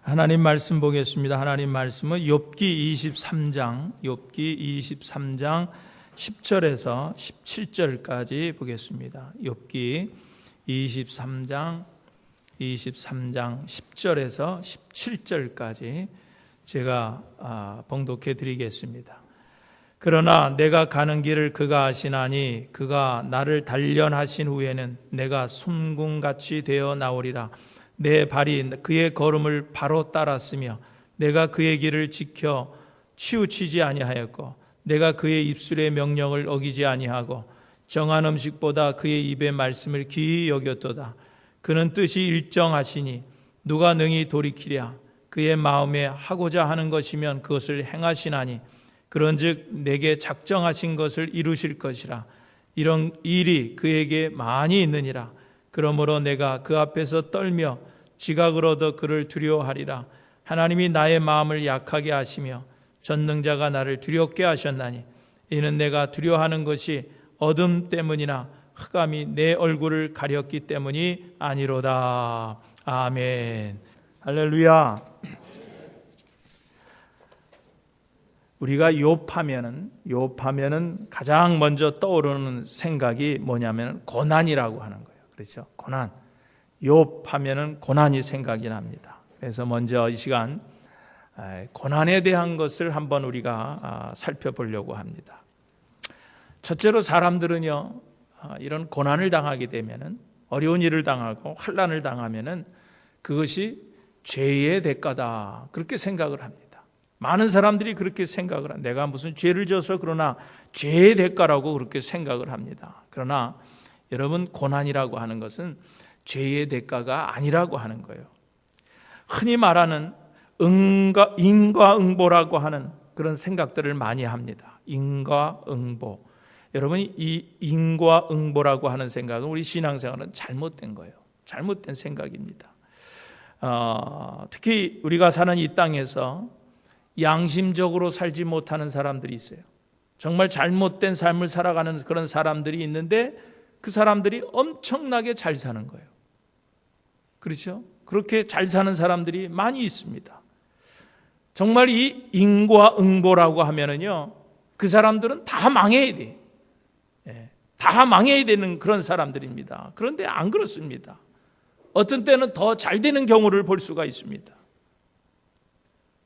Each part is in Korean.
하나님 말씀 보겠습니다. 하나님 말씀은 욥기 23장 10절에서 17절까지 보겠습니다. 욥기 23장 10절에서 17절까지 제가 봉독해 드리겠습니다. 그러나 내가 가는 길을 그가 아시나니 그가 나를 단련하신 후에는 내가 숨궁같이 되어 나오리라. 내 발이 그의 걸음을 바로 따랐으며 내가 그의 길을 지켜 치우치지 아니하였고 내가 그의 입술의 명령을 어기지 아니하고 정한 음식보다 그의 입의 말씀을 귀히 여겼도다. 그는 뜻이 일정하시니 누가 능히 돌이키랴. 그의 마음에 하고자 하는 것이면 그것을 행하시나니 그런즉 내게 작정하신 것을 이루실 것이라. 이런 일이 그에게 많이 있느니라. 그러므로 내가 그 앞에서 떨며 지각을 얻어 그를 두려워하리라. 하나님이 나의 마음을 약하게 하시며 전능자가 나를 두렵게 하셨나니 이는 내가 두려워하는 것이 어둠 때문이나 흑암이 내 얼굴을 가렸기 때문이 아니로다. 아멘. 할렐루야. 우리가 욥하면은 가장 먼저 떠오르는 생각이 뭐냐면 고난이라고 하는 거예요. 그렇죠? 고난. 욥하면은 고난이 생각이 납니다. 그래서 먼저 이 시간 고난에 대한 것을 한번 우리가 살펴보려고 합니다. 첫째로 사람들은요, 이런 고난을 당하게 되면은 어려운 일을 당하고 환난을 당하면은 그것이 죄의 대가다 그렇게 생각을 합니다. 많은 사람들이 그렇게 생각을 합니다. 내가 무슨 죄를 져서 그러나 죄의 대가라고 그렇게 생각을 합니다. 그러나 여러분, 고난이라고 하는 것은 죄의 대가가 아니라고 하는 거예요. 흔히 말하는 인과응보라고 하는 그런 생각들을 많이 합니다. 인과응보. 여러분, 이 인과응보라고 하는 생각은 우리 신앙생활은 잘못된 거예요. 잘못된 생각입니다. 특히 우리가 사는 이 땅에서 양심적으로 살지 못하는 사람들이 있어요. 정말 잘못된 삶을 살아가는 그런 사람들이 있는데 그 사람들이 엄청나게 잘 사는 거예요. 그렇죠? 그렇게 잘 사는 사람들이 많이 있습니다. 정말 이 인과응보라고 하면은요, 그 사람들은 다 망해야 돼. 다 망해야 되는 그런 사람들입니다. 그런데 안 그렇습니다. 어떤 때는 더 잘 되는 경우를 볼 수가 있습니다.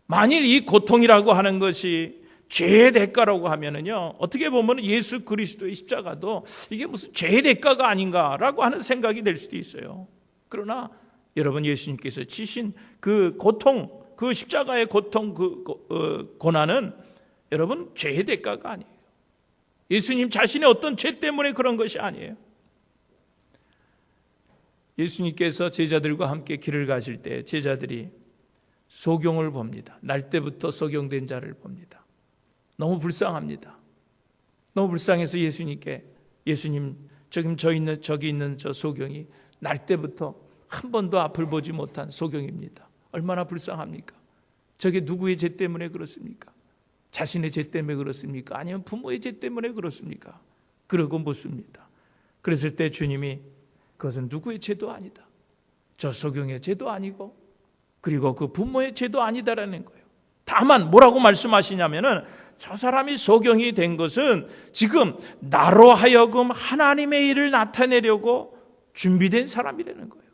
만일 이 고통이라고 하는 것이 죄의 대가라고 하면은요, 어떻게 보면 예수 그리스도의 십자가도 이게 무슨 죄의 대가가 아닌가라고 하는 생각이 될 수도 있어요. 그러나 여러분, 예수님께서 지신 그 고통, 그 십자가의 고통, 고난은 여러분 죄의 대가가 아니에요. 예수님 자신의 어떤 죄 때문에 그런 것이 아니에요. 예수님께서 제자들과 함께 길을 가실 때 제자들이 소경을 봅니다. 날 때부터 소경된 자를 봅니다. 너무 불쌍합니다. 너무 불쌍해서 예수님 저기 있는 저 소경이 날 때부터 한 번도 앞을 보지 못한 소경입니다. 얼마나 불쌍합니까? 저게 누구의 죄 때문에 그렇습니까? 자신의 죄 때문에 그렇습니까? 아니면 부모의 죄 때문에 그렇습니까? 그러고 묻습니다. 그랬을 때 주님이 그것은 누구의 죄도 아니다. 저 소경의 죄도 아니고 그리고 그 부모의 죄도 아니다라는 거예요. 다만 뭐라고 말씀하시냐면은 저 사람이 소경이 된 것은 지금 나로 하여금 하나님의 일을 나타내려고 준비된 사람이라는 거예요.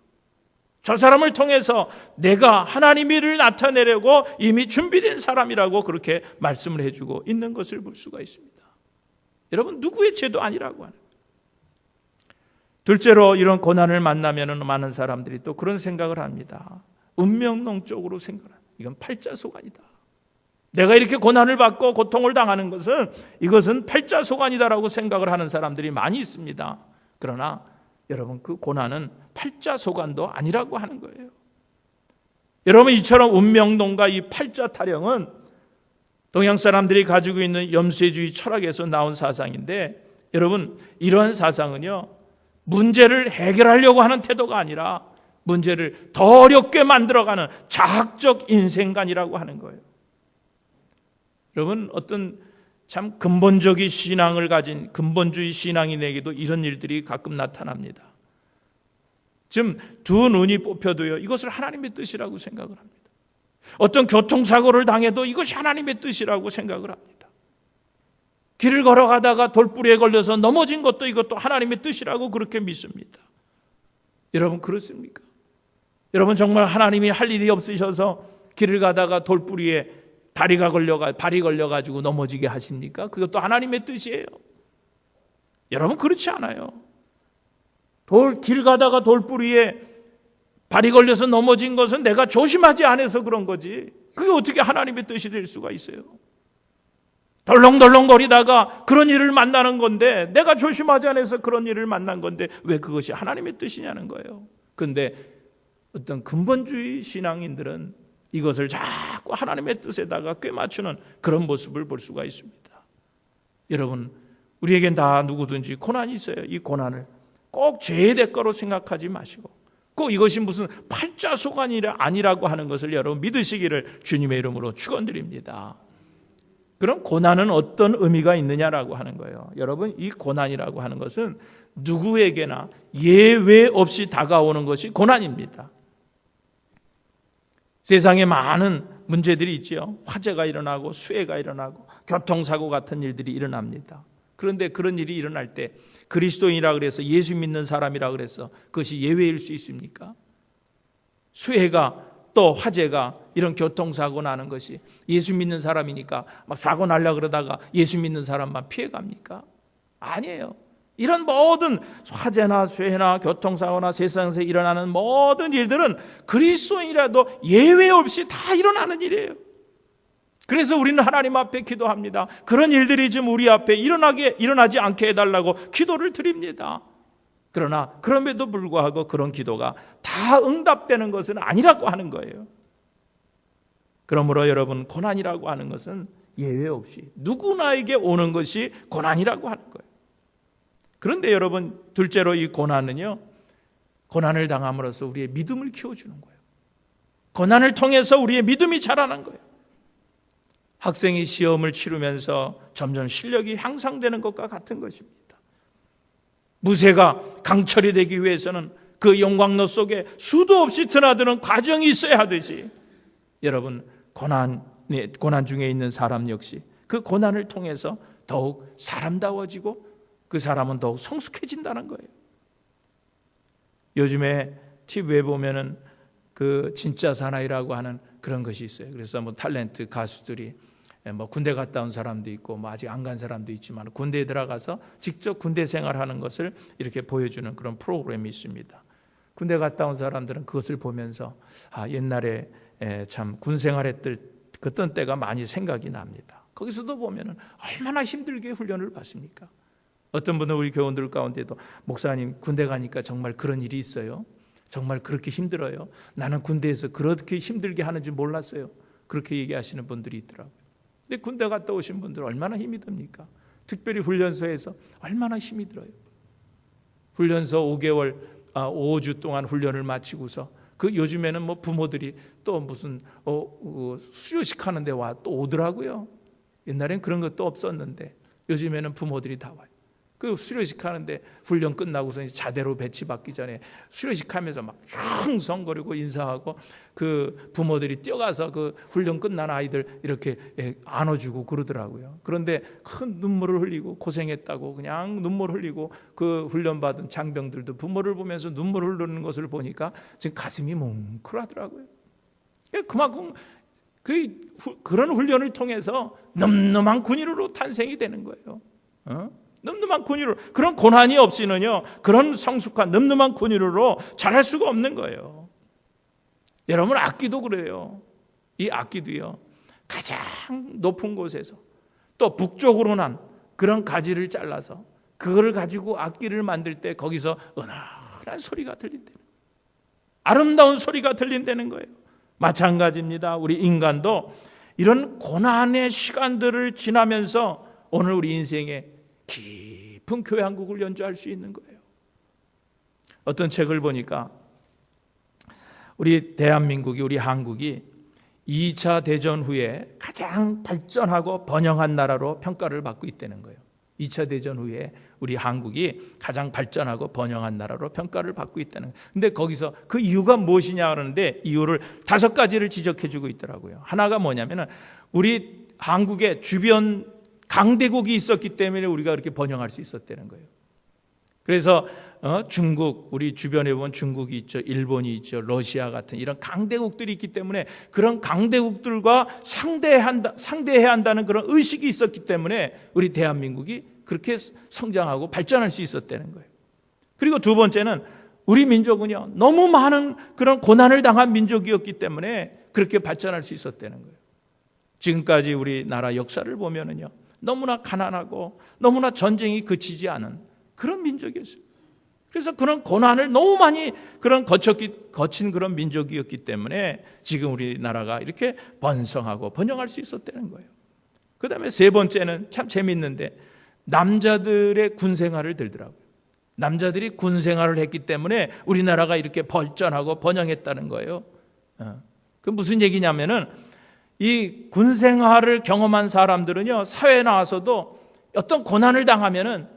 저 사람을 통해서 내가 하나님의 일을 나타내려고 이미 준비된 사람이라고 그렇게 말씀을 해주고 있는 것을 볼 수가 있습니다. 여러분, 누구의 죄도 아니라고 하는 거예요. 둘째로, 이런 고난을 만나면 많은 사람들이 또 그런 생각을 합니다. 운명론적으로 생각합니다. 이건 팔자소관이다. 내가 이렇게 고난을 받고 고통을 당하는 것은 이것은 팔자소관이다라고 생각을 하는 사람들이 많이 있습니다. 그러나 여러분, 그 고난은 팔자소관도 아니라고 하는 거예요. 여러분, 이처럼 운명론과 이 팔자 타령은 동양 사람들이 가지고 있는 염세주의 철학에서 나온 사상인데, 여러분, 이러한 사상은요, 문제를 해결하려고 하는 태도가 아니라 문제를 더 어렵게 만들어가는 자학적 인생관이라고 하는 거예요. 여러분, 어떤 참 근본적인 신앙을 가진 근본주의 신앙인에게도 이런 일들이 가끔 나타납니다. 지금 두 눈이 뽑혀도요, 이것을 하나님의 뜻이라고 생각을 합니다. 어떤 교통사고를 당해도 이것이 하나님의 뜻이라고 생각을 합니다. 길을 걸어가다가 돌부리에 걸려서 넘어진 것도 이것도 하나님의 뜻이라고 그렇게 믿습니다. 여러분 그렇습니까? 여러분 정말 하나님이 할 일이 없으셔서 길을 가다가 돌부리에 발이 걸려가지고 넘어지게 하십니까? 그것도 하나님의 뜻이에요. 여러분 그렇지 않아요. 길 가다가 돌부리에 발이 걸려서 넘어진 것은 내가 조심하지 않아서 그런 거지. 그게 어떻게 하나님의 뜻이 될 수가 있어요? 덜렁덜렁거리다가 그런 일을 만나는 건데, 내가 조심하지 않아서 그런 일을 만난 건데 왜 그것이 하나님의 뜻이냐는 거예요. 그런데 어떤 근본주의 신앙인들은 이것을 자꾸 하나님의 뜻에다가 꿰맞추는 그런 모습을 볼 수가 있습니다. 여러분, 우리에겐 다 누구든지 고난이 있어요. 이 고난을 꼭 죄의 대가로 생각하지 마시고, 꼭 이것이 무슨 팔자소관이 아니라고 하는 것을 여러분 믿으시기를 주님의 이름으로 축원드립니다. 그럼 고난은 어떤 의미가 있느냐라고 하는 거예요. 여러분, 이 고난이라고 하는 것은 누구에게나 예외 없이 다가오는 것이 고난입니다. 세상에 많은 문제들이 있죠. 화재가 일어나고 수해가 일어나고 교통사고 같은 일들이 일어납니다. 그런데 그런 일이 일어날 때 그리스도인이라 그래서 예수 믿는 사람이라 그래서 그것이 예외일 수 있습니까? 수해가 또 화재가 이런 교통사고 나는 것이 예수 믿는 사람이니까 막 사고 날려 그러다가 예수 믿는 사람만 피해갑니까? 아니에요. 이런 모든 화재나 수해나 교통사고나 세상에서 일어나는 모든 일들은 그리스도인이라도 예외 없이 다 일어나는 일이에요. 그래서 우리는 하나님 앞에 기도합니다. 그런 일들이 좀 우리 앞에 일어나지 않게 해달라고 기도를 드립니다. 그러나 그럼에도 불구하고 그런 기도가 다 응답되는 것은 아니라고 하는 거예요. 그러므로 여러분, 고난이라고 하는 것은 예외 없이 누구나에게 오는 것이 고난이라고 하는 거예요. 그런데 여러분, 둘째로 이 고난은요, 고난을 당함으로써 우리의 믿음을 키워주는 거예요. 고난을 통해서 우리의 믿음이 자라는 거예요. 학생이 시험을 치르면서 점점 실력이 향상되는 것과 같은 것입니다. 무쇠가 강철이 되기 위해서는 그 용광로 속에 수도 없이 드나드는 과정이 있어야 하듯이, 여러분, 고난 중에 있는 사람 역시 그 고난을 통해서 더욱 사람다워지고 그 사람은 더욱 성숙해진다는 거예요. 요즘에 TV에 보면은 그 진짜 사나이라고 하는 그런 것이 있어요. 그래서 뭐 탤런트 가수들이 뭐 군대 갔다 온 사람도 있고 뭐 아직 안 간 사람도 있지만 군대에 들어가서 직접 군대 생활하는 것을 이렇게 보여주는 그런 프로그램이 있습니다. 군대 갔다 온 사람들은 그것을 보면서 옛날에 참 군 생활했던 그때 때가 많이 생각이 납니다. 거기서도 보면은 얼마나 힘들게 훈련을 받습니까? 어떤 분은 우리 교원들 가운데도 목사님 군대 가니까 정말 그런 일이 있어요? 정말 그렇게 힘들어요? 나는 군대에서 그렇게 힘들게 하는 줄 몰랐어요. 그렇게 얘기하시는 분들이 있더라고요. 근데 군대 갔다 오신 분들 얼마나 힘이 듭니까? 특별히 훈련소에서 얼마나 힘이 들어요. 훈련소 5주 동안 훈련을 마치고서 요즘에는 뭐 부모들이 또 무슨 수료식 하는데 또 오더라고요. 옛날엔 그런 것도 없었는데 요즘에는 부모들이 다 와요. 그 수료식 하는데 훈련 끝나고서 이제 자대로 배치받기 전에 수료식 하면서 막 흥성거리고 인사하고 그 부모들이 뛰어가서 그 훈련 끝난 아이들 이렇게 안아주고 그러더라고요. 그런데 큰 눈물을 흘리고 고생했다고 그냥 눈물 흘리고 그 훈련받은 장병들도 부모를 보면서 눈물을 흘리는 것을 보니까 지금 가슴이 뭉클하더라고요. 그만큼 그런 훈련을 통해서 늠름한 군인으로 탄생이 되는 거예요. 늠름한 군인으로, 그런 고난이 없이는요, 그런 성숙한 늠름한 군인으로 자랄 수가 없는 거예요. 여러분, 악기도 그래요. 이 악기도요, 가장 높은 곳에서 또 북쪽으로 난 그런 가지를 잘라서 그거를 가지고 악기를 만들 때 거기서 은은한 소리가 들린대요. 아름다운 소리가 들린다는 거예요. 마찬가지입니다. 우리 인간도 이런 고난의 시간들을 지나면서 오늘 우리 인생에 깊은 교회 한국을 연주할 수 있는 거예요. 어떤 책을 보니까 우리 대한민국이, 우리 한국이 2차 대전 후에 가장 발전하고 번영한 나라로 평가를 받고 있다는 거예요. 2차 대전 후에 우리 한국이 가장 발전하고 번영한 나라로 평가를 받고 있다는 거예요. 근데 거기서 그 이유가 무엇이냐 그러는데 이유를 5가지를 지적해 주고 있더라고요. 하나가 뭐냐면은 우리 한국의 주변 강대국이 있었기 때문에 우리가 그렇게 번영할 수 있었다는 거예요. 그래서 중국, 우리 주변에 보면 중국이 있죠, 일본이 있죠, 러시아 같은 이런 강대국들이 있기 때문에 그런 강대국들과 상대해야 한다는 그런 의식이 있었기 때문에 우리 대한민국이 그렇게 성장하고 발전할 수 있었다는 거예요. 그리고 두 번째는 우리 민족은요, 너무 많은 그런 고난을 당한 민족이었기 때문에 그렇게 발전할 수 있었다는 거예요. 지금까지 우리나라 역사를 보면은요, 너무나 가난하고 너무나 전쟁이 그치지 않은 그런 민족이었어요. 그래서 그런 고난을 너무 많이 거친 그런 민족이었기 때문에 지금 우리나라가 이렇게 번성하고 번영할 수 있었다는 거예요. 그 다음에 세 번째는 참 재밌는데 남자들의 군 생활을 들더라고요. 남자들이 군 생활을 했기 때문에 우리나라가 이렇게 발전하고 번영했다는 거예요. 그 무슨 얘기냐면은 이 군 생활을 경험한 사람들은요, 사회에 나와서도 어떤 고난을 당하면은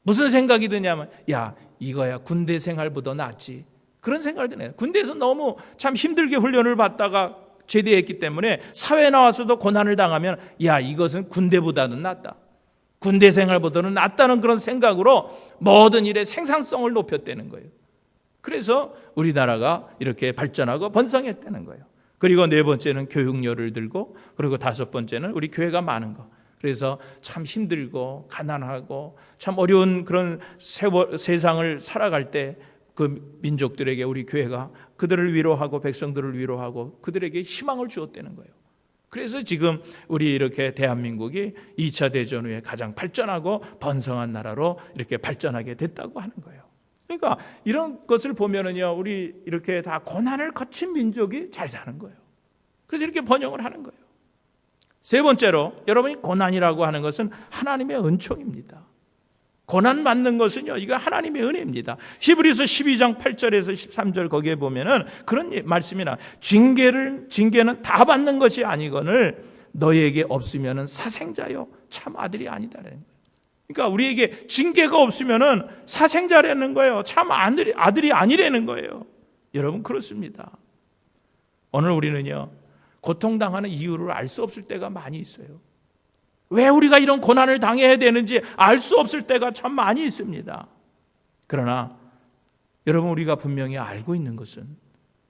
무슨 생각이 드냐면, 야, 이거야 군대 생활보다 낫지. 그런 생각을 드네요. 군대에서 너무 참 힘들게 훈련을 받다가 제대했기 때문에 사회에 나와서도 고난을 당하면, 야, 이것은 군대보다는 낫다. 군대 생활보다는 낫다는 그런 생각으로 모든 일의 생산성을 높였다는 거예요. 그래서 우리나라가 이렇게 발전하고 번성했다는 거예요. 그리고 네 번째는 교육열을 들고, 그리고 다섯 번째는 우리 교회가 많은 거. 그래서 참 힘들고 가난하고 참 어려운 그런 세상을 살아갈 때 그 민족들에게 우리 교회가 그들을 위로하고 백성들을 위로하고 그들에게 희망을 주었다는 거예요. 그래서 지금 우리 이렇게 대한민국이 2차 대전 후에 가장 발전하고 번성한 나라로 이렇게 발전하게 됐다고 하는 거예요. 그러니까 이런 것을 보면은요, 우리 이렇게 다 고난을 거친 민족이 잘 사는 거예요. 그래서 이렇게 번영을 하는 거예요. 세 번째로, 여러분이 고난이라고 하는 것은 하나님의 은총입니다. 고난 받는 것은요, 이거 하나님의 은혜입니다. 히브리서 12장 8절에서 13절 거기에 보면은 그런 말씀이나 징계는 다 받는 것이 아니거늘 너희에게 없으면은 사생자요 참 아들이 아니다라는 거예요. 그러니까 우리에게 징계가 없으면은 사생자라는 거예요. 참 아들이 아니라는 거예요. 여러분, 그렇습니다. 오늘 우리는요, 고통당하는 이유를 알 수 없을 때가 많이 있어요. 왜 우리가 이런 고난을 당해야 되는지 알 수 없을 때가 참 많이 있습니다. 그러나 여러분, 우리가 분명히 알고 있는 것은,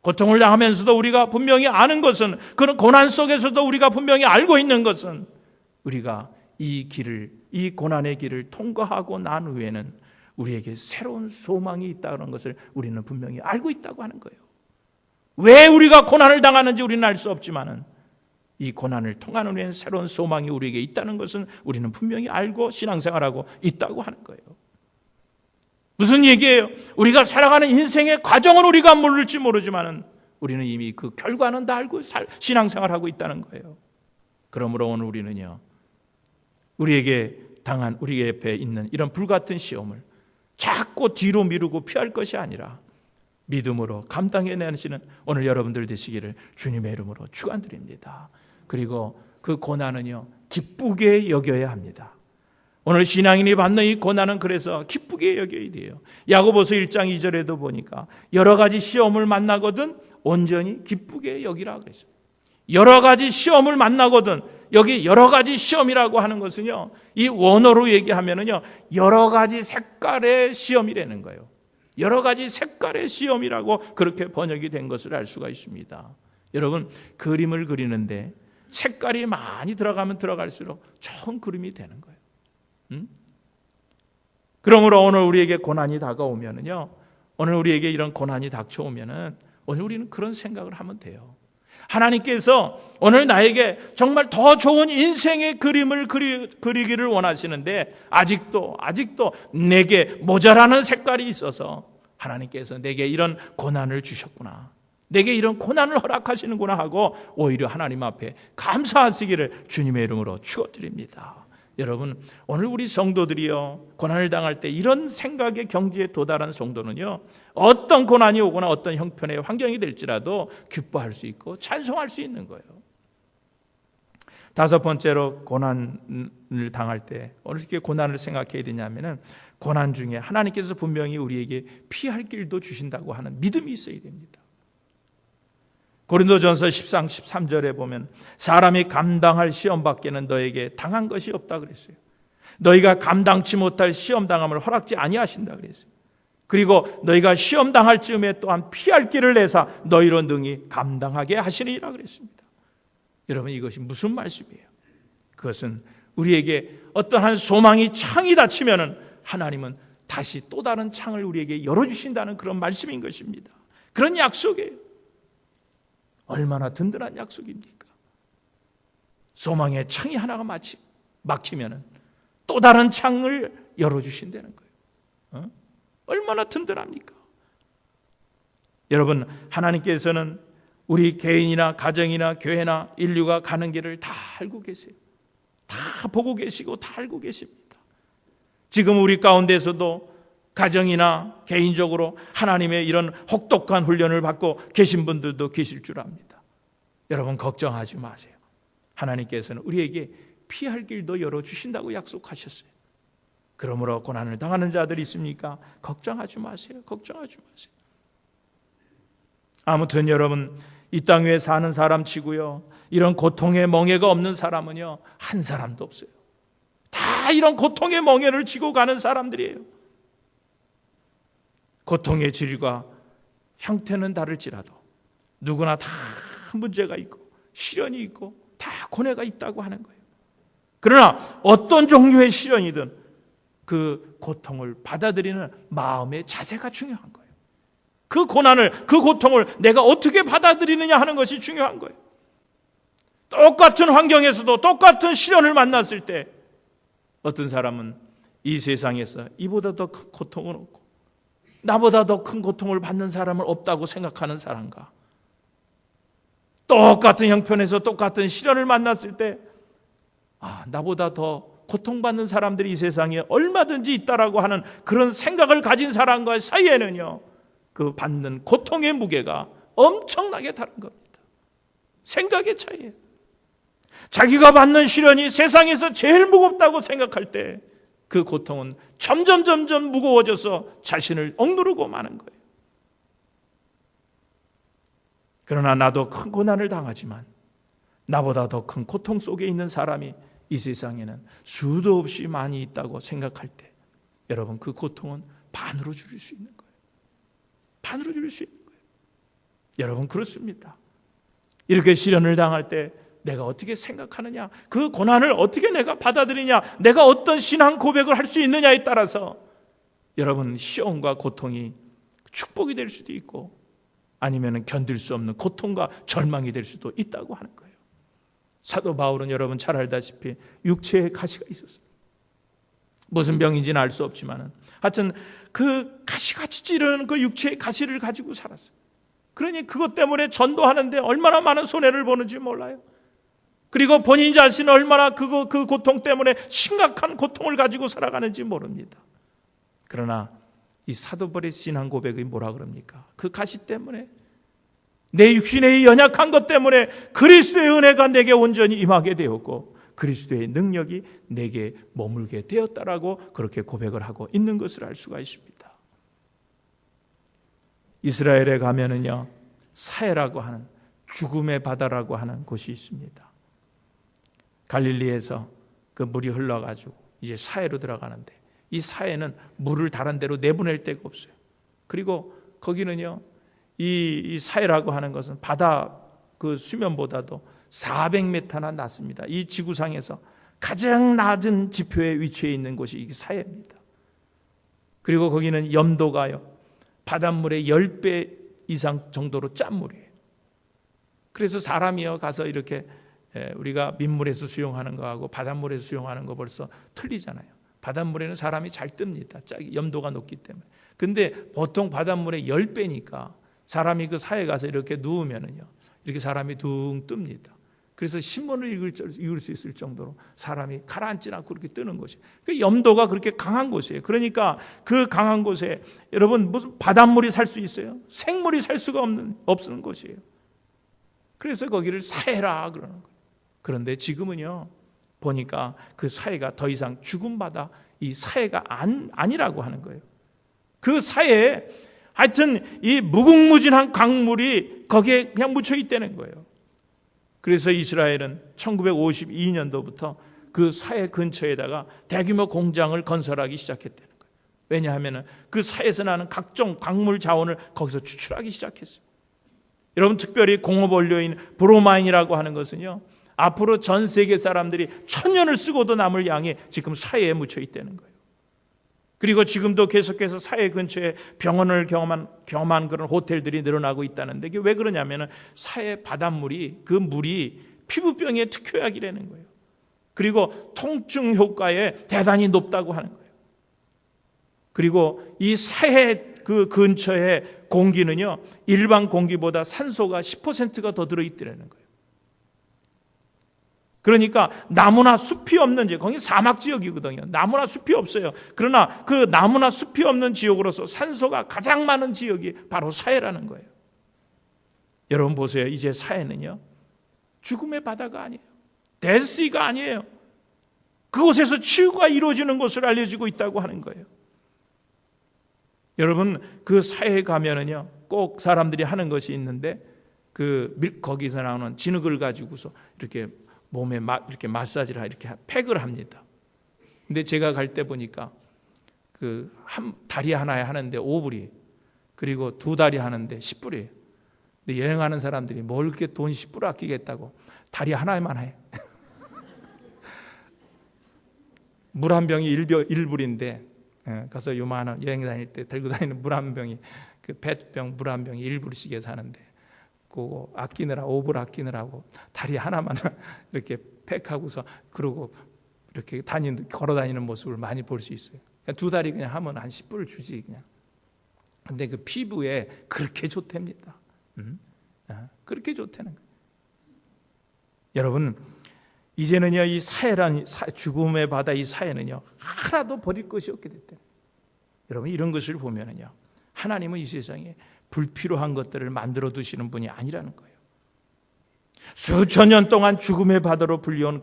고통을 당하면서도 우리가 분명히 아는 것은, 그런 고난 속에서도 우리가 분명히 알고 있는 것은, 우리가 이 고난의 길을 통과하고 난 후에는 우리에게 새로운 소망이 있다는 것을 우리는 분명히 알고 있다고 하는 거예요. 왜 우리가 고난을 당하는지 우리는 알 수 없지만은 이 고난을 통하는 후에는 새로운 소망이 우리에게 있다는 것은 우리는 분명히 알고 신앙생활하고 있다고 하는 거예요. 무슨 얘기예요? 우리가 살아가는 인생의 과정은 우리가 모를지 모르지만은 우리는 이미 그 결과는 다 알고 신앙생활하고 있다는 거예요. 그러므로 오늘 우리는요, 우리에게 당한, 우리 옆에 있는 이런 불같은 시험을 자꾸 뒤로 미루고 피할 것이 아니라 믿음으로 감당해내시는 오늘 여러분들 되시기를 주님의 이름으로 축원드립니다. 그리고 그 고난은요, 기쁘게 여겨야 합니다. 오늘 신앙인이 받는 이 고난은 그래서 기쁘게 여겨야 돼요. 야고보서 1장 2절에도 보니까 여러 가지 시험을 만나거든 온전히 기쁘게 여기라 그랬어요. 여러 가지 시험을 만나거든, 여기 여러 가지 시험이라고 하는 것은요, 이 원어로 얘기하면은요, 여러 가지 색깔의 시험이라는 거예요. 여러 가지 색깔의 시험이라고 그렇게 번역이 된 것을 알 수가 있습니다. 여러분, 그림을 그리는데 색깔이 많이 들어가면 들어갈수록 좋은 그림이 되는 거예요. 그러므로 오늘 우리에게 고난이 다가오면은요, 오늘 우리에게 이런 고난이 닥쳐오면은 오늘 우리는 그런 생각을 하면 돼요. 하나님께서 오늘 나에게 정말 더 좋은 인생의 그림을 그리기를 원하시는데 아직도 내게 모자라는 색깔이 있어서 하나님께서 내게 이런 고난을 주셨구나, 내게 이런 고난을 허락하시는구나 하고 오히려 하나님 앞에 감사하시기를 주님의 이름으로 축원드립니다. 여러분, 오늘 우리 성도들이요, 고난을 당할 때 이런 생각의 경지에 도달한 성도는요, 어떤 고난이 오거나 어떤 형편의 환경이 될지라도 기뻐할 수 있고 찬송할 수 있는 거예요. 다섯 번째로 고난을 당할 때 어떻게 고난을 생각해야 되냐면은 고난 중에 하나님께서 분명히 우리에게 피할 길도 주신다고 하는 믿음이 있어야 됩니다. 고린도전서 10장 13절에 보면 사람이 감당할 시험밖에는 너에게 당한 것이 없다 그랬어요. 너희가 감당치 못할 시험 당함을 허락지 아니하신다 그랬어요. 그리고 너희가 시험 당할 즈음에 또한 피할 길을 내사 너희로 능히 감당하게 하시니라 그랬습니다. 여러분, 이것이 무슨 말씀이에요? 그것은 우리에게 어떠한 소망이 창이 닫히면은 하나님은 다시 또 다른 창을 우리에게 열어주신다는 그런 말씀인 것입니다. 그런 약속이에요. 얼마나 든든한 약속입니까? 소망의 창이 하나가 막히면은 또 다른 창을 열어주신다는 거예요. 얼마나 든든합니까? 여러분, 하나님께서는 우리 개인이나 가정이나 교회나 인류가 가는 길을 다 알고 계세요. 다 보고 계시고 다 알고 계십니다. 지금 우리 가운데서도 가정이나 개인적으로 하나님의 이런 혹독한 훈련을 받고 계신 분들도 계실 줄 압니다. 여러분, 걱정하지 마세요. 하나님께서는 우리에게 피할 길도 열어주신다고 약속하셨어요. 그러므로 고난을 당하는 자들이 있습니까? 걱정하지 마세요. 걱정하지 마세요. 아무튼 여러분, 이 땅 위에 사는 사람 치고요, 이런 고통의 멍에가 없는 사람은요 한 사람도 없어요. 다 이런 고통의 멍에를 지고 가는 사람들이에요. 고통의 질과 형태는 다를지라도 누구나 다 문제가 있고 시련이 있고 다 고뇌가 있다고 하는 거예요. 그러나 어떤 종류의 시련이든 그 고통을 받아들이는 마음의 자세가 중요한 거예요. 그 고난을, 그 고통을 내가 어떻게 받아들이느냐 하는 것이 중요한 거예요. 똑같은 환경에서도 똑같은 시련을 만났을 때 어떤 사람은 이 세상에서 이보다 더 큰 고통은 없고 나보다 더 큰 고통을 받는 사람은 없다고 생각하는 사람과 똑같은 형편에서 똑같은 시련을 만났을 때 나보다 더 고통받는 사람들이 이 세상에 얼마든지 있다라고 하는 그런 생각을 가진 사람과 사이에는요, 그 받는 고통의 무게가 엄청나게 다른 겁니다. 생각의 차이예요. 자기가 받는 시련이 세상에서 제일 무겁다고 생각할 때 그 고통은 점점 무거워져서 자신을 억누르고 마는 거예요. 그러나 나도 큰 고난을 당하지만 나보다 더 큰 고통 속에 있는 사람이 이 세상에는 수도 없이 많이 있다고 생각할 때 여러분, 그 고통은 반으로 줄일 수 있는 거예요. 반으로 줄일 수 있는 거예요. 여러분, 그렇습니다. 이렇게 시련을 당할 때 내가 어떻게 생각하느냐, 그 고난을 어떻게 내가 받아들이냐, 내가 어떤 신앙 고백을 할 수 있느냐에 따라서 여러분, 시험과 고통이 축복이 될 수도 있고 아니면 견딜 수 없는 고통과 절망이 될 수도 있다고 하는 거예요. 사도 바울은 여러분 잘 알다시피 육체에 가시가 있었어요. 무슨 병인지는 알 수 없지만 하여튼 그 가시같이 찌르는 그 육체의 가시를 가지고 살았어요. 그러니 그것 때문에 전도하는데 얼마나 많은 손해를 보는지 몰라요. 그리고 본인 자신은 얼마나 그 고통 때문에 심각한 고통을 가지고 살아가는지 모릅니다. 그러나 이 사도 바울의 신앙 고백이 뭐라 그럽니까? 그 가시 때문에, 내 육신의 연약한 것 때문에 그리스도의 은혜가 내게 온전히 임하게 되었고 그리스도의 능력이 내게 머물게 되었다라고 그렇게 고백을 하고 있는 것을 알 수가 있습니다. 이스라엘에 가면은요, 사해라고 하는, 죽음의 바다라고 하는 곳이 있습니다. 갈릴리에서 그 물이 흘러가지고 이제 사해로 들어가는데, 이 사해는 물을 다른 데로 내보낼 데가 없어요. 그리고 거기는요, 이 사해라고 하는 것은 바다 그 수면보다도 400m나 낮습니다. 이 지구상에서 가장 낮은 지표에 위치해 있는 곳이 이 사해입니다. 그리고 거기는 염도가요, 바닷물의 10배 이상 정도로 짠 물이에요. 그래서 사람이요 가서 이렇게 우리가 민물에서 수영하는 거하고 바닷물에서 수영하는 거 벌써 틀리잖아요. 바닷물에는 사람이 잘 뜹니다. 염도가 높기 때문에. 근데 보통 바닷물의 10배니까 사람이 그 사이에 가서 이렇게 누우면은요, 이렇게 사람이 둥 뜹니다. 그래서 신문을 읽을 수 있을 정도로 사람이 가라앉지 않고 그렇게 뜨는 곳이에요. 그 염도가 그렇게 강한 곳이에요. 그러니까 그 강한 곳에 여러분 무슨 바닷물이 살 수 있어요? 생물이 살 수가 없는 곳이에요. 그래서 거기를 사해라 그러는 거예요. 그런데 지금은요, 보니까 그 사회가 더 이상 죽음마다 이 사회가 아니라고 하는 거예요. 그 사회에 하여튼 이 무궁무진한 광물이 거기에 그냥 묻혀 있다는 거예요. 그래서 이스라엘은 1952년도부터 그 사회 근처에다가 대규모 공장을 건설하기 시작했다는 거예요. 왜냐하면 그 사회에서 나는 각종 광물 자원을 거기서 추출하기 시작했어요. 여러분, 특별히 공업 원료인 브로마인이라고 하는 것은요, 앞으로 전 세계 사람들이 1000년을 쓰고도 남을 양이 지금 사회에 묻혀 있다는 거예요. 그리고 지금도 계속해서 사회 근처에 병원을 경험한 그런 호텔들이 늘어나고 있다는데, 이게 왜 그러냐면 사회 바닷물이, 그 물이 피부병의 특효약이라는 거예요. 그리고 통증 효과에 대단히 높다고 하는 거예요. 그리고 이 사회 그 근처의 공기는요, 일반 공기보다 산소가 10%가 더 들어있더라는 거예요. 그러니까 나무나 숲이 없는 지역, 거기 사막 지역이거든요. 나무나 숲이 없어요. 그러나 그 나무나 숲이 없는 지역으로서 산소가 가장 많은 지역이 바로 사해라는 거예요. 여러분 보세요. 이제 사해는요, 죽음의 바다가 아니에요. 데스시가 아니에요. 그곳에서 치유가 이루어지는 것으로 알려지고 있다고 하는 거예요. 여러분, 그 사해에 가면은요, 꼭 사람들이 하는 것이 있는데, 거기서 나오는 진흙을 가지고서 이렇게 몸에 이렇게 마사지를 이렇게 팩을 합니다. 근데 제가 갈 때 보니까 다리 하나에 하는데 5불이에요. 그리고 2다리 하는데 10불이에요. 근데 여행하는 사람들이 뭘 그렇게 돈 10불 아끼겠다고 다리 하나에만 해. 물 한 병이 1불인데, 가서 요만한 여행 다닐 때 들고 다니는 물 한 병이, 그 펫병 물 한 병이 1불씩에 사는데, 그거 아끼느라 5불 아끼느라고 다리 하나만 이렇게 팩하고서 그러고 이렇게 걸어 다니는 모습을 많이 볼 수 있어요. 그냥 2다리 그냥 하면 한 10불을 주지 그냥. 근데 그 피부에 그렇게 좋답니다. 그렇게 좋다는 거예요. 여러분, 이제는요, 이 사해란 죽음의 바다, 이 사해는요, 하나도 버릴 것이 없게 됐다. 여러분, 이런 것을 보면은요, 하나님은 이 세상에 불필요한 것들을 만들어 두시는 분이 아니라는 거예요. 수천 년 동안 죽음의 바다로 불려온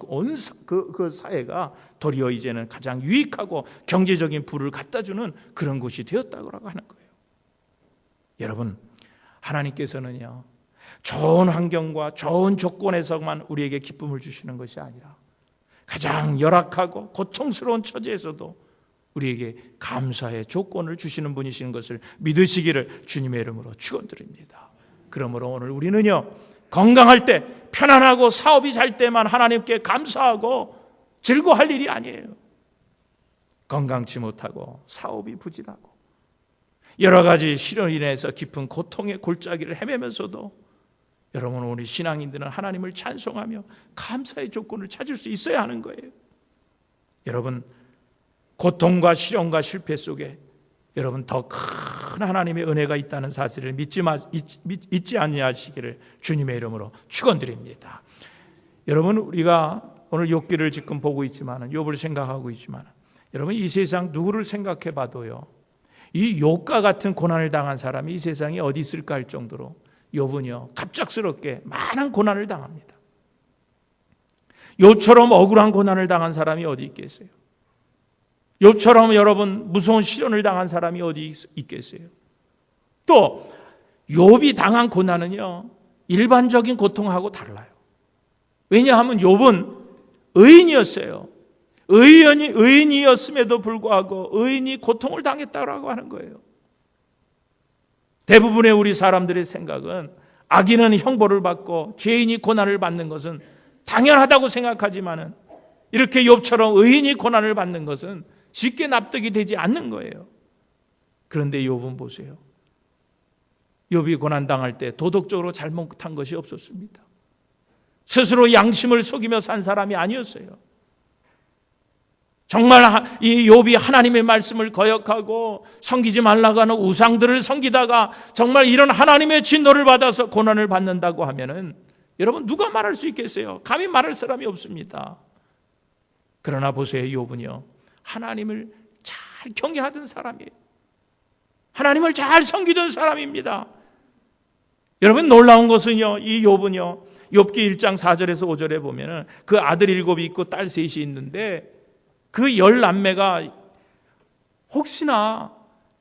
그 사회가 도리어 이제는 가장 유익하고 경제적인 부를 갖다 주는 그런 곳이 되었다고 하는 거예요. 여러분, 하나님께서는요, 좋은 환경과 좋은 조건에서만 우리에게 기쁨을 주시는 것이 아니라 가장 열악하고 고통스러운 처지에서도 우리에게 감사의 조건을 주시는 분이신 것을 믿으시기를 주님의 이름으로 축원드립니다. 그러므로 오늘 우리는요, 건강할 때, 편안하고 사업이 잘 때만 하나님께 감사하고 즐거워할 일이 아니에요. 건강치 못하고 사업이 부진하고 여러 가지 시련으로 인해서 깊은 고통의 골짜기를 헤매면서도 여러분, 우리 신앙인들은 하나님을 찬송하며 감사의 조건을 찾을 수 있어야 하는 거예요. 여러분, 고통과 시련과 실패 속에 여러분 더 큰 하나님의 은혜가 있다는 사실을 잊지 아니하시기를 주님의 이름으로 축원드립니다. 여러분, 우리가 오늘 욥기를 지금 보고 있지만, 욥을 생각하고 있지만, 여러분, 이 세상 누구를 생각해 봐도요, 이 욥과 같은 고난을 당한 사람이 이 세상에 어디 있을까 할 정도로 욥은요, 갑작스럽게 많은 고난을 당합니다. 욥처럼 억울한 고난을 당한 사람이 어디 있겠어요? 욥처럼 여러분 무서운 시련을 당한 사람이 어디 있겠어요? 또 욥이 당한 고난은요, 일반적인 고통하고 달라요. 왜냐하면 욥은 의인이었어요. 의인이었음에도 불구하고 의인이 고통을 당했다고 하는 거예요. 대부분의 우리 사람들의 생각은 악인은 형벌을 받고 죄인이 고난을 받는 것은 당연하다고 생각하지만은, 이렇게 욥처럼 의인이 고난을 받는 것은 쉽게 납득이 되지 않는 거예요. 그런데 욥은 보세요. 욥이 고난당할 때 도덕적으로 잘못한 것이 없었습니다. 스스로 양심을 속이며 산 사람이 아니었어요. 정말 이 욥이 하나님의 말씀을 거역하고 섬기지 말라고 하는 우상들을 섬기다가 정말 이런 하나님의 진노를 받아서 고난을 받는다고 하면은, 여러분, 누가 말할 수 있겠어요? 감히 말할 사람이 없습니다. 그러나 보세요, 욥은요, 하나님을 잘 경외하던 사람이에요. 하나님을 잘 섬기던 사람입니다. 여러분, 놀라운 것은요, 이 욥은요, 욥기 1장 4절에서 5절에 보면은 그 아들 7이 있고 딸 3이 있는데 그 10남매가 혹시나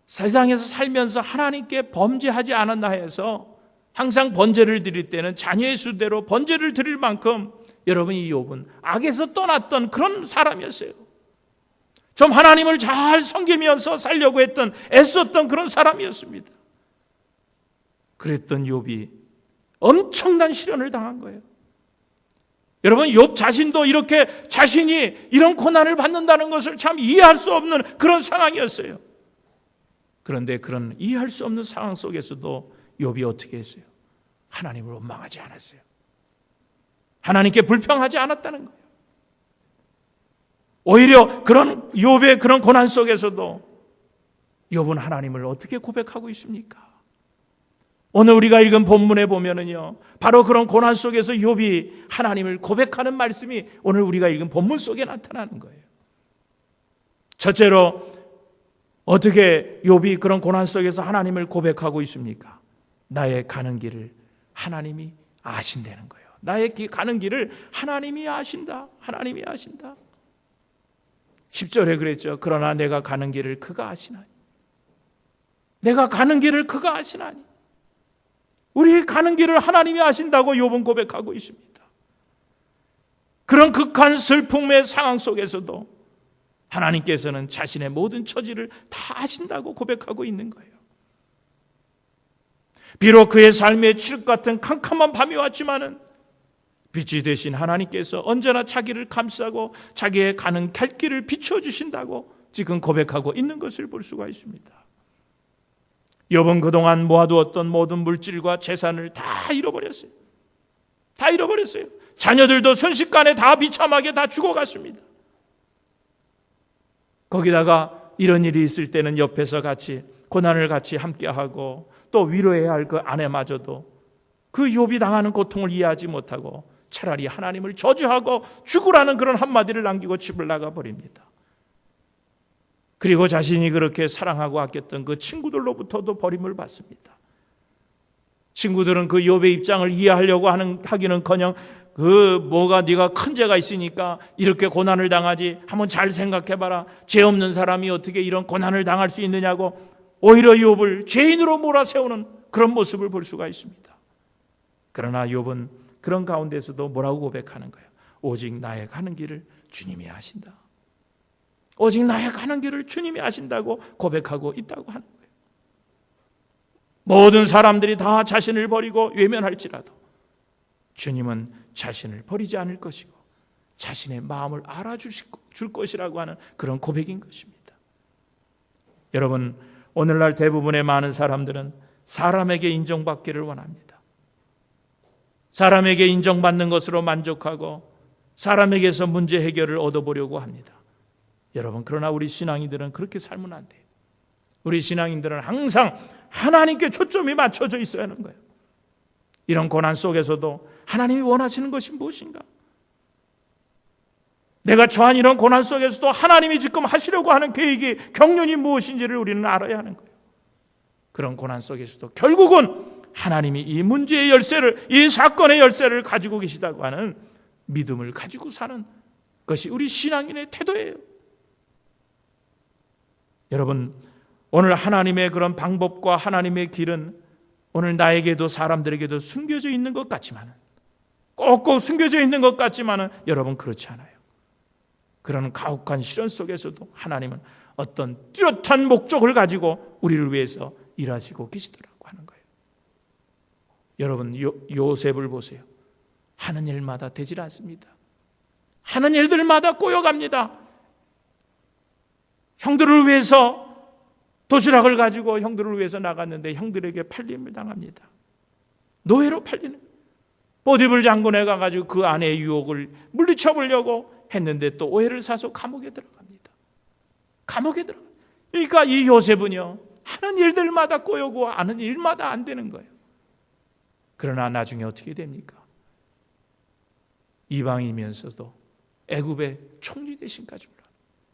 세상에서 살면서 하나님께 범죄하지 않았나 해서 항상 번제를 드릴 때는 자녀의 수대로 번제를 드릴 만큼 여러분 이 욥은 악에서 떠났던 그런 사람이었어요. 좀 하나님을 잘 섬기면서 살려고 했던 애썼던 그런 사람이었습니다. 그랬던 욥이 엄청난 시련을 당한 거예요. 여러분 욥 자신도 이렇게 자신이 이런 고난을 받는다는 것을 참 이해할 수 없는 그런 상황이었어요. 그런데 그런 이해할 수 없는 상황 속에서도 욥이 어떻게 했어요? 하나님을 원망하지 않았어요. 하나님께 불평하지 않았다는 거예요. 오히려 그런 욥의 그런 고난 속에서도 욥은 하나님을 어떻게 고백하고 있습니까? 오늘 우리가 읽은 본문에 보면은요, 바로 그런 고난 속에서 욥이 하나님을 고백하는 말씀이 오늘 우리가 읽은 본문 속에 나타나는 거예요. 첫째로 어떻게 욥이 그런 고난 속에서 하나님을 고백하고 있습니까? 나의 가는 길을 하나님이 아신다는 거예요. 나의 가는 길을 하나님이 아신다. 하나님이 아신다. 10절에 그랬죠. 그러나 내가 가는 길을 그가 아시나니. 내가 가는 길을 그가 아시나니. 우리 가는 길을 하나님이 아신다고 욥은 고백하고 있습니다. 그런 극한 슬픔의 상황 속에서도 하나님께서는 자신의 모든 처지를 다 아신다고 고백하고 있는 거예요. 비록 그의 삶에 칠흑 같은 캄캄한 밤이 왔지만은 빛이 되신 하나님께서 언제나 자기를 감싸고 자기의 가는 갈 길을 비춰주신다고 지금 고백하고 있는 것을 볼 수가 있습니다. 욥은 그동안 모아두었던 모든 물질과 재산을 다 잃어버렸어요. 다 잃어버렸어요. 자녀들도 순식간에 다 비참하게 다 죽어갔습니다. 거기다가 이런 일이 있을 때는 옆에서 같이 고난을 같이 함께하고 또 위로해야 할 그 아내마저도 그 욥이 당하는 고통을 이해하지 못하고 차라리 하나님을 저주하고 죽으라는 그런 한마디를 남기고 집을 나가버립니다. 그리고 자신이 그렇게 사랑하고 아꼈던 그 친구들로부터도 버림을 받습니다. 친구들은 그 욥의 입장을 이해하려고 하기는커녕 네가 큰 죄가 있으니까 이렇게 고난을 당하지, 한번 잘 생각해봐라. 죄 없는 사람이 어떻게 이런 고난을 당할 수 있느냐고 오히려 욥을 죄인으로 몰아세우는 그런 모습을 볼 수가 있습니다. 그러나 욥은 그런 가운데서도 뭐라고 고백하는 거예요? 오직 나의 가는 길을 주님이 아신다. 오직 나의 가는 길을 주님이 아신다고 고백하고 있다고 하는 거예요. 모든 사람들이 다 자신을 버리고 외면할지라도 주님은 자신을 버리지 않을 것이고 자신의 마음을 알아줄 것이라고 하는 그런 고백인 것입니다. 여러분, 오늘날 대부분의 많은 사람들은 사람에게 인정받기를 원합니다. 사람에게 인정받는 것으로 만족하고 사람에게서 문제 해결을 얻어보려고 합니다. 여러분, 그러나 우리 신앙인들은 그렇게 살면 안 돼요. 우리 신앙인들은 항상 하나님께 초점이 맞춰져 있어야 하는 거예요. 이런 고난 속에서도 하나님이 원하시는 것이 무엇인가? 내가 처한 이런 고난 속에서도 하나님이 지금 하시려고 하는 계획이 경륜이 무엇인지를 우리는 알아야 하는 거예요. 그런 고난 속에서도 결국은 하나님이 이 문제의 열쇠를, 이 사건의 열쇠를 가지고 계시다고 하는 믿음을 가지고 사는 것이 우리 신앙인의 태도예요. 여러분, 오늘 하나님의 그런 방법과 하나님의 길은 오늘 나에게도 사람들에게도 숨겨져 있는 것 같지만은, 꼭꼭 숨겨져 있는 것 같지만은 여러분 그렇지 않아요. 그런 가혹한 시련 속에서도 하나님은 어떤 뚜렷한 목적을 가지고 우리를 위해서 일하시고 계시더라고 하는 거예요. 여러분, 요셉을 보세요. 하는 일마다 되질 않습니다. 하는 일들마다 꼬여갑니다. 형들을 위해서 도시락을 가지고 형들을 위해서 나갔는데 형들에게 팔림을 당합니다. 노예로 팔리는, 보디불 장군에 가가지고 그 아내의 유혹을 물리쳐 보려고 했는데 또 오해를 사서 감옥에 들어갑니다. 감옥에 들어갑니다. 그러니까 이 요셉은요, 하는 일들마다 꼬여고 하는 일마다 안 되는 거예요. 그러나 나중에 어떻게 됩니까? 이방이면서도 애굽의 총리 대신까지 올라,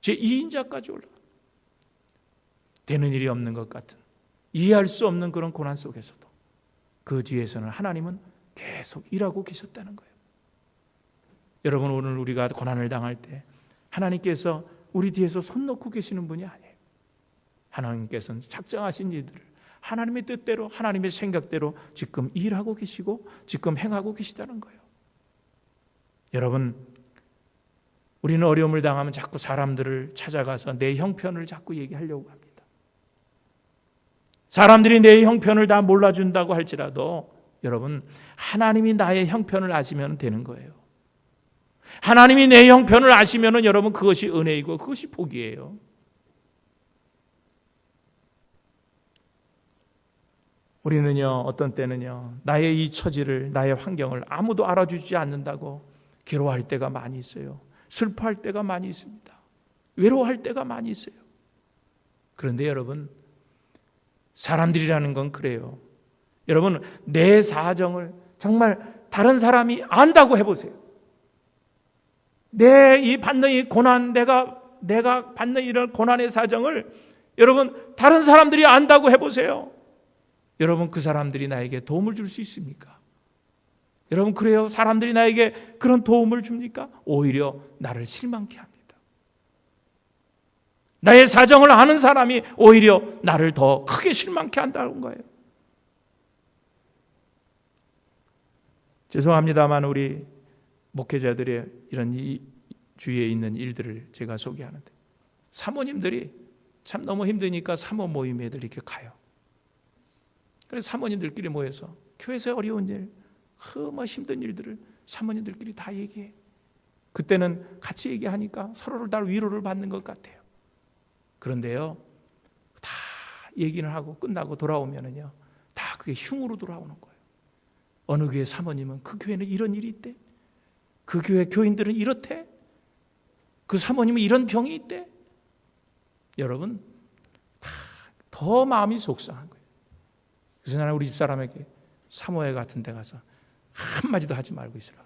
제2인자까지 올라, 되는 일이 없는 것 같은, 이해할 수 없는 그런 고난 속에서도 그 뒤에서는 하나님은 계속 일하고 계셨다는 거예요. 여러분, 오늘 우리가 고난을 당할 때 하나님께서 우리 뒤에서 손 놓고 계시는 분이 아니에요. 하나님께서는 작정하신 일들을 하나님의 뜻대로, 하나님의 생각대로 지금 일하고 계시고 지금 행하고 계시다는 거예요. 여러분, 우리는 어려움을 당하면 자꾸 사람들을 찾아가서 내 형편을 자꾸 얘기하려고 합니다. 사람들이 내 형편을 다 몰라준다고 할지라도 여러분, 하나님이 나의 형편을 아시면 되는 거예요. 하나님이 내 형편을 아시면 여러분, 그것이 은혜이고 그것이 복이에요. 우리는요, 어떤 때는요, 나의 이 처지를, 나의 환경을 아무도 알아주지 않는다고 괴로워할 때가 많이 있어요. 슬퍼할 때가 많이 있습니다. 외로워할 때가 많이 있어요. 그런데 여러분, 사람들이라는 건 그래요. 여러분, 내 사정을 정말 다른 사람이 안다고 해보세요. 내 이 받는 이 고난, 내가 받는 이런 고난의 사정을 여러분, 다른 사람들이 안다고 해보세요. 여러분, 그 사람들이 나에게 도움을 줄 수 있습니까? 여러분, 그래요? 사람들이 나에게 그런 도움을 줍니까? 오히려 나를 실망케 합니다. 나의 사정을 아는 사람이 오히려 나를 더 크게 실망케 한다는 거예요. 죄송합니다만 우리 목회자들의 이런 이 주위에 있는 일들을 제가 소개하는데, 사모님들이 참 너무 힘드니까 사모 모임에 이렇게 가요. 그래서 사모님들끼리 모여서 교회에서 어려운 일, 힘든 일들을 사모님들끼리 다 얘기해. 그때는 같이 얘기하니까 서로를 다 위로를 받는 것 같아요. 그런데요, 다 얘기를 하고 끝나고 돌아오면은요, 다 그게 흉으로 돌아오는 거예요. 어느 교회 사모님은 그 교회는 이런 일이 있대. 그 교회 교인들은 이렇대. 그 사모님은 이런 병이 있대. 여러분, 다 더 마음이 속상한 거예요. 그래서 나는 우리 집사람에게 사모회 같은 데 가서 한마디도 하지 말고 있으라.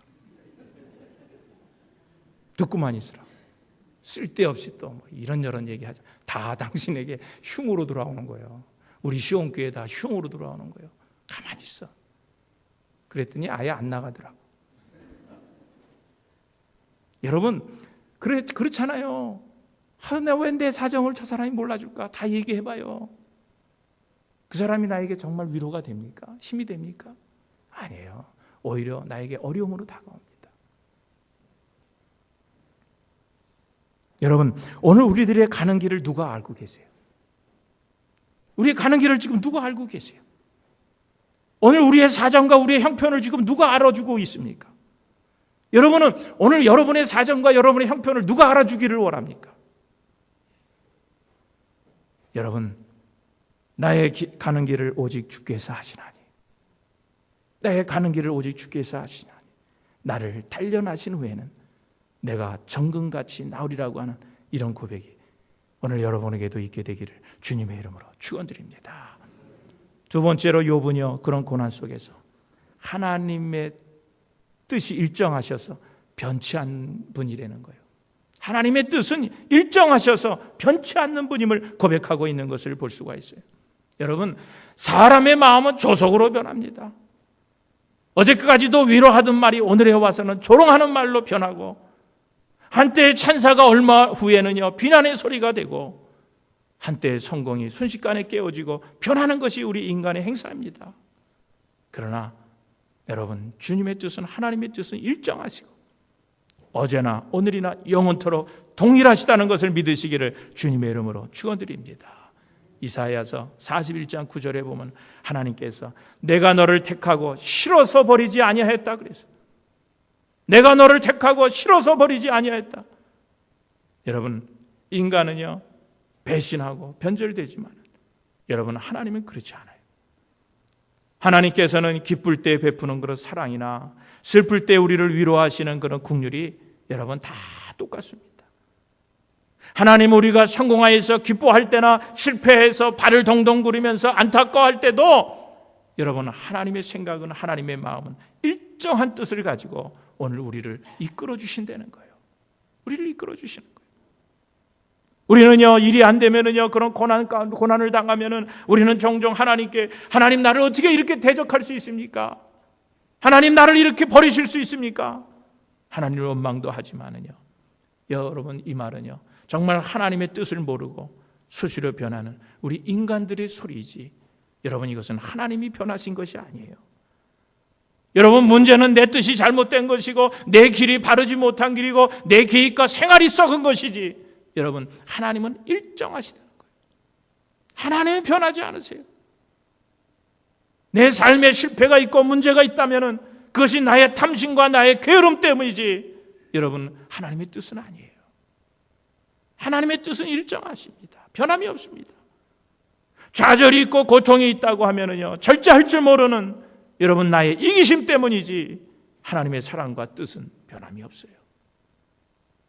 듣고만 있으라. 쓸데없이 또 뭐 이런저런 얘기하자. 다 당신에게 흉으로 돌아오는 거예요. 우리 시온교회 다 흉으로 돌아오는 거예요. 가만히 있어. 그랬더니 아예 안 나가더라고. 여러분, 그렇잖아요. 내가 왜 내 사정을 저 사람이 몰라줄까? 다 얘기해봐요. 그 사람이 나에게 정말 위로가 됩니까? 힘이 됩니까? 아니에요. 오히려 나에게 어려움으로 다가옵니다. 여러분, 오늘 우리들의 가는 길을 누가 알고 계세요? 우리의 가는 길을 지금 누가 알고 계세요? 오늘 우리의 사정과 우리의 형편을 지금 누가 알아주고 있습니까? 여러분은 오늘 여러분의 사정과 여러분의 형편을 누가 알아주기를 원합니까? 여러분, 나의 가는 길을 오직 주께서 하시나니, 나의 가는 길을 오직 주께서 하시나니, 나를 단련하신 후에는 내가 정금같이 나으리라고 하는 이런 고백이 오늘 여러분에게도 있게 되기를 주님의 이름으로 축원드립니다. 두 번째로 욥은요, 그런 고난 속에서 하나님의 뜻이 일정하셔서 변치 않는 분이라는 거예요. 하나님의 뜻은 일정하셔서 변치 않는 분임을 고백하고 있는 것을 볼 수가 있어요. 여러분, 사람의 마음은 조속으로 변합니다. 어제까지도 위로하던 말이 오늘에 와서는 조롱하는 말로 변하고, 한때의 찬사가 얼마 후에는요, 비난의 소리가 되고, 한때의 성공이 순식간에 깨어지고 변하는 것이 우리 인간의 행사입니다. 그러나 여러분, 주님의 뜻은, 하나님의 뜻은 일정하시고 어제나 오늘이나 영원토록 동일하시다는 것을 믿으시기를 주님의 이름으로 축원드립니다. 이사야서 41장 9절에 보면 하나님께서 내가 너를 택하고 싫어서 버리지 아니하였다 그랬어요. 내가 너를 택하고 싫어서 버리지 아니하였다. 여러분, 인간은요, 배신하고 변절되지만 여러분, 하나님은 그렇지 않아요. 하나님께서는 기쁠 때 베푸는 그런 사랑이나 슬플 때 우리를 위로하시는 그런 긍휼이 여러분 다 똑같습니다. 하나님, 우리가 성공하여서 기뻐할 때나 실패해서 발을 동동 구르면서 안타까워할 때도 여러분, 하나님의 생각은, 하나님의 마음은 일정한 뜻을 가지고 오늘 우리를 이끌어 주신다는 거예요. 우리를 이끌어 주시는 거예요. 우리는요, 일이 안 되면은요, 그런 고난을 당하면은 우리는 종종 하나님께, 하나님, 나를 어떻게 이렇게 대적할 수 있습니까? 하나님 나를 이렇게 버리실 수 있습니까? 하나님을 원망도 하지만은요, 여러분 이 말은요 정말 하나님의 뜻을 모르고 수시로 변하는 우리 인간들의 소리이지, 여러분 이것은 하나님이 변하신 것이 아니에요. 여러분 문제는 내 뜻이 잘못된 것이고 내 길이 바르지 못한 길이고 내 계획과 생활이 썩은 것이지, 여러분 하나님은 일정하시다는 거예요. 하나님은 변하지 않으세요. 내 삶에 실패가 있고 문제가 있다면 그것이 나의 탐심과 나의 게으름 때문이지, 여러분 하나님의 뜻은 아니에요. 하나님의 뜻은 일정하십니다. 변함이 없습니다. 좌절이 있고 고통이 있다고 하면은요 절제할 줄 모르는 여러분 나의 이기심 때문이지, 하나님의 사랑과 뜻은 변함이 없어요.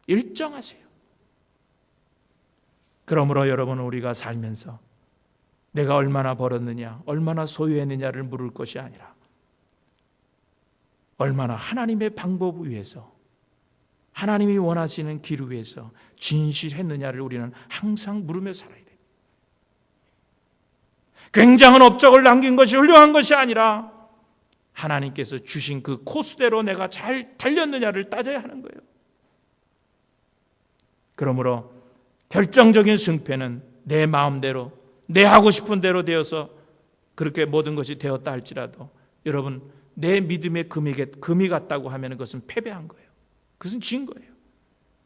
일정하세요. 그러므로 여러분은 우리가 살면서 내가 얼마나 벌었느냐, 얼마나 소유했느냐를 물을 것이 아니라 얼마나 하나님의 방법 위에서, 하나님이 원하시는 길 위에서 진실했느냐를 우리는 항상 물으며 살아야 돼요. 굉장한 업적을 남긴 것이 훌륭한 것이 아니라 하나님께서 주신 그 코스대로 내가 잘 달렸느냐를 따져야 하는 거예요. 그러므로 결정적인 승패는 내 마음대로, 내 하고 싶은 대로 되어서 그렇게 모든 것이 되었다 할지라도, 여러분 내 믿음의 금이 같다고 하면 그것은 패배한 거예요. 그것은 진 거예요.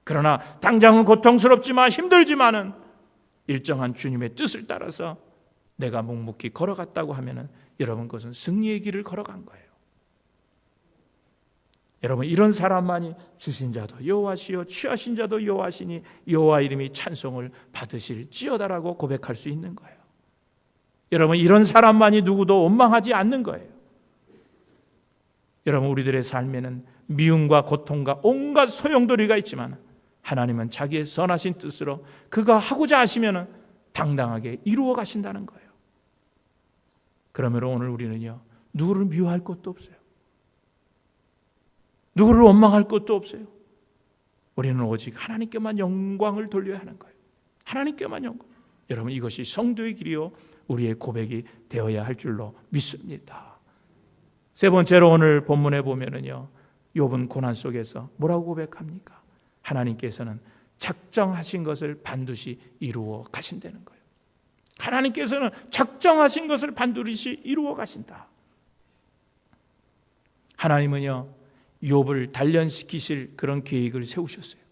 그러나 당장은 고통스럽지만 힘들지만은 일정한 주님의 뜻을 따라서 내가 묵묵히 걸어갔다고 하면은 여러분 그것은 승리의 길을 걸어간 거예요. 여러분 이런 사람만이 주신 자도 여호와시요 취하신 자도 여호와시니 여호와 이름이 찬송을 받으실지어다라고 고백할 수 있는 거예요. 여러분 이런 사람만이 누구도 원망하지 않는 거예요. 여러분 우리들의 삶에는 미움과 고통과 온갖 소용돌이가 있지만 하나님은 자기의 선하신 뜻으로 그가 하고자 하시면 당당하게 이루어 가신다는 거예요. 그러므로 오늘 우리는요 누구를 미워할 것도 없어요. 누구를 원망할 것도 없어요. 우리는 오직 하나님께만 영광을 돌려야 하는 거예요. 하나님께만 영광. 여러분 이것이 성도의 길이요 우리의 고백이 되어야 할 줄로 믿습니다. 세 번째로 오늘 본문에 보면은요 욥은 고난 속에서 뭐라고 고백합니까? 하나님께서는 작정하신 것을 반드시 이루어 가신다는 거예요. 하나님께서는 작정하신 것을 반드시 이루어 가신다. 하나님은요 욥을 단련시키실 그런 계획을 세우셨어요.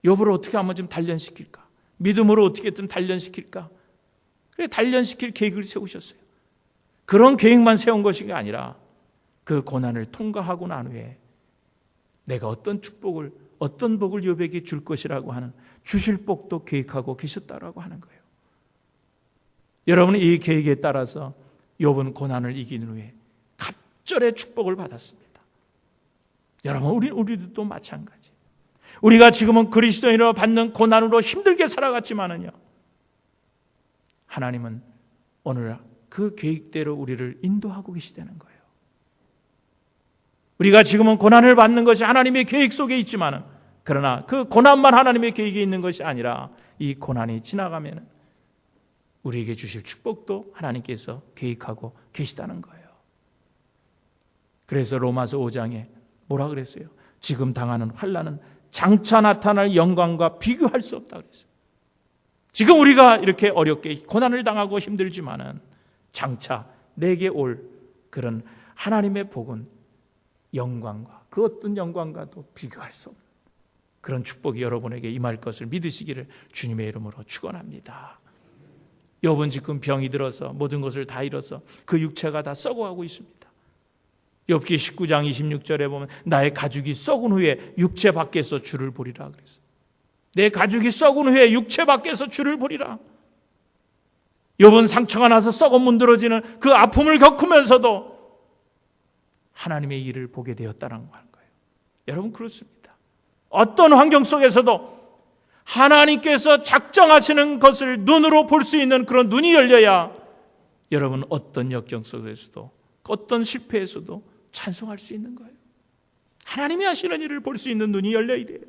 욥을 어떻게 하면 좀 단련시킬까? 믿음으로 어떻게든 단련시킬까? 그래 단련시킬 계획을 세우셨어요. 그런 계획만 세운 것이 아니라 그 고난을 통과하고 난 후에 내가 어떤 축복을, 어떤 복을 욥에게 줄 것이라고 하는 주실 복도 계획하고 계셨다라고 하는 거예요. 여러분 이 계획에 따라서 욥은 고난을 이긴 후에 갑절의 축복을 받았습니다. 여러분 우리도 마찬가지. 우리가 지금은 그리스도인으로 받는 고난으로 힘들게 살아갔지만은요 하나님은 오늘 그 계획대로 우리를 인도하고 계시다는 거예요. 우리가 지금은 고난을 받는 것이 하나님의 계획 속에 있지만은, 그러나 그 고난만 하나님의 계획에 있는 것이 아니라 이 고난이 지나가면은 우리에게 주실 축복도 하나님께서 계획하고 계시다는 거예요. 그래서 로마서 5장에 뭐라 그랬어요? 지금 당하는 환난은 장차 나타날 영광과 비교할 수 없다 그랬어요. 지금 우리가 이렇게 어렵게 고난을 당하고 힘들지만은 장차 내게 올 그런 하나님의 복은 영광과 그 어떤 영광과도 비교할 수 없는 그런 축복이 여러분에게 임할 것을 믿으시기를 주님의 이름으로 축원합니다. 욥은 지금 병이 들어서 모든 것을 다 잃어서 그 육체가 다 썩어가고 있습니다. 욥기 19장 26절에 보면 나의 가죽이 썩은 후에 육체 밖에서 주를 보리라 그랬어요. 내 가죽이 썩은 후에 육체 밖에서 주를 보리라. 욥은 상처가 나서 썩어 문드러지는 그 아픔을 겪으면서도 하나님의 일을 보게 되었다는 거예요. 여러분 그렇습니다. 어떤 환경 속에서도 하나님께서 작정하시는 것을 눈으로 볼 수 있는 그런 눈이 열려야 여러분 어떤 역경 속에서도 어떤 실패에서도 찬송할 수 있는 거예요. 하나님이 하시는 일을 볼 수 있는 눈이 열려야 돼요.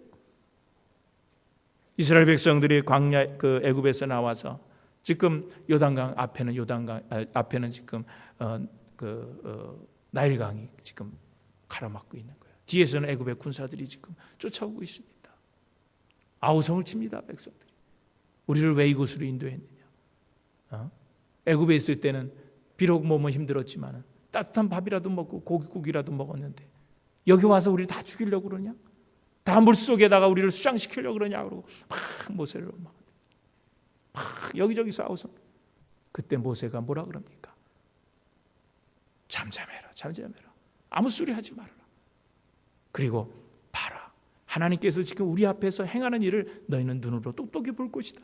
이스라엘 백성들이 광야 그 애굽에서 나와서 지금 요단강 앞에는 지금 나일강이 지금 가로막고 있는 거예요. 뒤에서는 애굽의 군사들이 지금 쫓아오고 있습니다. 아우성을 칩니다. 백성들이. 우리를 왜 이곳으로 인도했느냐? 애굽에 있을 때는 비록 몸은 힘들었지만 따뜻한 밥이라도 먹고 고기국이라도 먹었는데 여기 와서 우리를 다 죽이려고 그러냐? 다 물속에다가 우리를 수장시키려고 그러냐? 그러고 막 모세를 막 여기저기서 아우성. 그때 모세가 뭐라 그럽니까? 잠잠해라, 잠잠해라. 아무 소리 하지 말아라. 그리고 봐라. 하나님께서 지금 우리 앞에서 행하는 일을 너희는 눈으로 똑똑히 볼 것이다.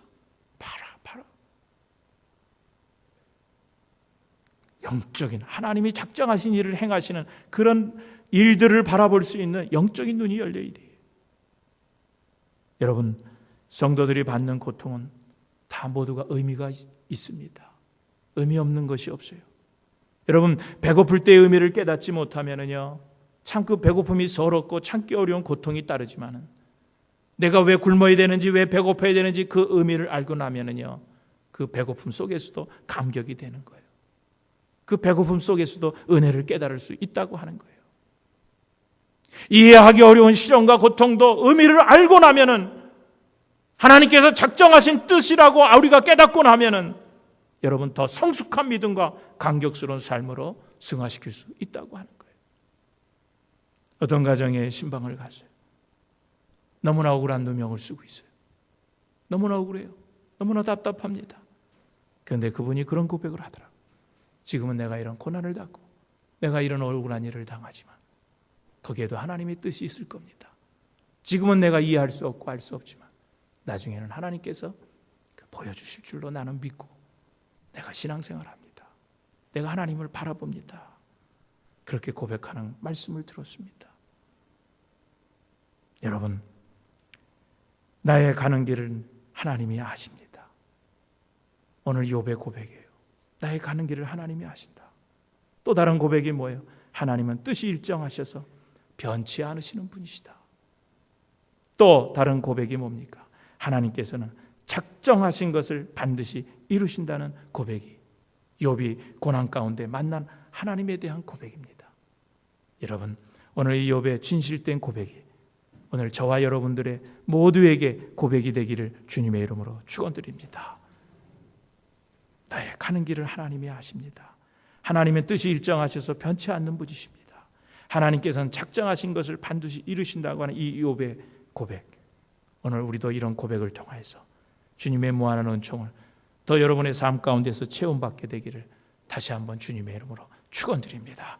봐라, 봐라. 영적인 하나님이 작정하신 일을 행하시는 그런 일들을 바라볼 수 있는 영적인 눈이 열려야 돼요. 여러분, 성도들이 받는 고통은 다 모두가 의미가 있습니다. 의미 없는 것이 없어요. 여러분, 배고플 때의 의미를 깨닫지 못하면은요, 참 그 배고픔이 서럽고 참기 어려운 고통이 따르지만은 내가 왜 굶어야 되는지, 왜 배고파야 되는지 그 의미를 알고 나면은요, 그 배고픔 속에서도 감격이 되는 거예요. 그 배고픔 속에서도 은혜를 깨달을 수 있다고 하는 거예요. 이해하기 어려운 시련과 고통도 의미를 알고 나면은, 하나님께서 작정하신 뜻이라고 우리가 깨닫고 나면은 여러분 더 성숙한 믿음과 감격스러운 삶으로 승화시킬 수 있다고 하는 거예요. 어떤 가정에 신방을 갔어요. 너무나 억울한 누명을 쓰고 있어요. 너무나 억울해요. 너무나 답답합니다. 그런데 그분이 그런 고백을 하더라고요. 지금은 내가 이런 고난을 당하고 내가 이런 억울한 일을 당하지만 거기에도 하나님의 뜻이 있을 겁니다. 지금은 내가 이해할 수 없고 알 수 없지만 나중에는 하나님께서 보여주실 줄로 나는 믿고 내가 신앙생활합니다. 내가 하나님을 바라봅니다. 그렇게 고백하는 말씀을 들었습니다. 여러분, 나의 가는 길은 하나님이 아십니다. 오늘 욥의 고백이에요. 나의 가는 길을 하나님이 아신다. 또 다른 고백이 뭐예요? 하나님은 뜻이 일정하셔서 변치 않으시는 분이시다. 또 다른 고백이 뭡니까? 하나님께서는 작정하신 것을 반드시 이루신다는 고백이 욥이 고난 가운데 만난 하나님에 대한 고백입니다. 여러분, 오늘 이 욥의 진실된 고백이 오늘 저와 여러분들의 모두에게 고백이 되기를 주님의 이름으로 축원드립니다. 나의 가는 길을 하나님이 아십니다. 하나님의 뜻이 일정하셔서 변치 않는 분이십니다. 하나님께서는 작정하신 것을 반드시 이루신다고 하는 이 욥의 고백, 오늘 우리도 이런 고백을 통해서 주님의 무한한 은총을 더 여러분의 삶 가운데서 체험받게 되기를 다시 한번 주님의 이름으로 축원드립니다.